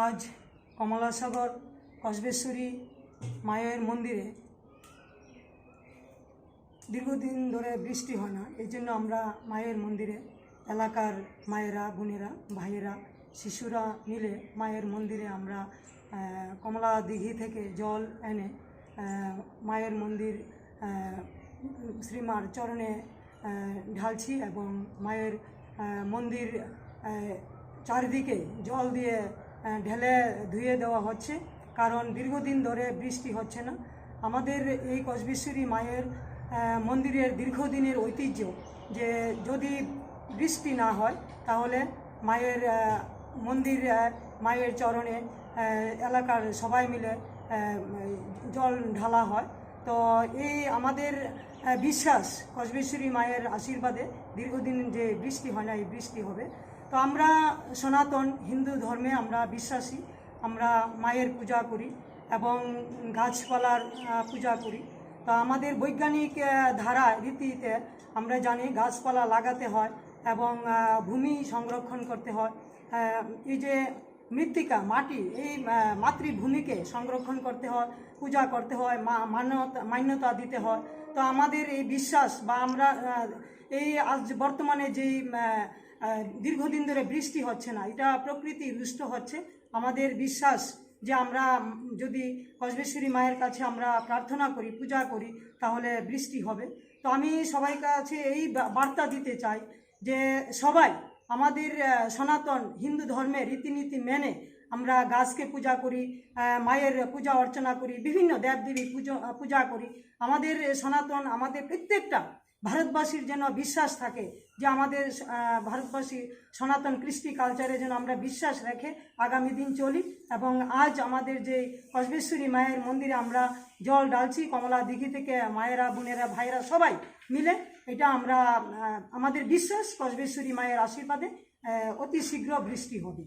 आज कमलासागर कस्बेश्वरी माয়ের मंदिरे दीर्घदिन धरे बृष्टि হয় না। এই জন্য আমরা মায়ের মন্দিরে এলাকার মায়েরা, বোনেরা, ভাইয়েরা, শিশুরা মিলে মায়ের মন্দিরে আমরা কমলা দিঘি থেকে জল এনে মায়ের মন্দির শ্রীমার চরণে ঢালছি এবং মায়ের মন্দির চারিদিকে জল দিয়ে ঢেলে ধুয়ে দেওয়া হচ্ছে, কারণ দীর্ঘদিন ধরে বৃষ্টি হচ্ছে না। আমাদের এই কসবেশ্বরী মায়ের মন্দিরের দীর্ঘদিনের ঐতিহ্য যে যদি বৃষ্টি না হয় তাহলে মায়ের মন্দির মায়ের চরণে এলাকার সবাই মিলে জল ঢালা হয়। তো এই আমাদের বিশ্বাস কসবেশ্বরী মায়ের আশীর্বাদে দীর্ঘদিন যে বৃষ্টি হয় না, এই বৃষ্টি হবে। তো আমরা সনাতন হিন্দু ধর্মে আমরা বিশ্বাসী, আমরা মায়ের পূজা করি এবং গাছপালার পূজা করি। তো আমাদের বৈজ্ঞানিক ধারা রীতিতে আমরা জানি গাছপালা লাগাতে হয় এবং ভূমি সংরক্ষণ করতে হয়। এই যে মৃত্তিকা মাটি, এই মাতৃভূমিকে সংরক্ষণ করতে হয়, পূজা করতে হয়, মান্যতা দিতে হয়। তো আমাদের এই বিশ্বাস বা আমরা এই আজ বর্তমানে যেই দীর্ঘদিন ধরে বৃষ্টি হচ্ছে না, এটা প্রকৃতি রুষ্ট হচ্ছে। আমাদের বিশ্বাস যে আমরা যদি কসবেশ্বরী মায়ের কাছে আমরা প্রার্থনা করি, পূজা করি, তাহলে বৃষ্টি হবে। তো আমি সবাই কাছে এই বার্তা দিতে চাই যে সবাই আমাদের সনাতন হিন্দু ধর্মের রীতিনীতি মেনে আমরা গাছকে পূজা করি, মায়ের পূজা অর্চনা করি, বিভিন্ন দেবদেবী পূজা করি। আমাদের সনাতন, আমাদের প্রত্যেকটা ভারতবাসীর যেন বিশ্বাস থাকে যে আমাদের ভারতবাসী সনাতন কৃষ্টি কালচারে যেন আমরা বিশ্বাস রেখে আগামী দিন চলি। এবং আজ আমাদের যে কসবেশ্বরী মায়ের মন্দিরে আমরা জল ঢালছি কমলা দিঘি থেকে, মায়েরা, বোনেরা, ভাইয়েরা সবাই মিলে, এটা আমরা আমাদের বিশ্বাস কসবেশ্বরী মায়ের আশীর্বাদে অতি শীঘ্র বৃষ্টি হবে।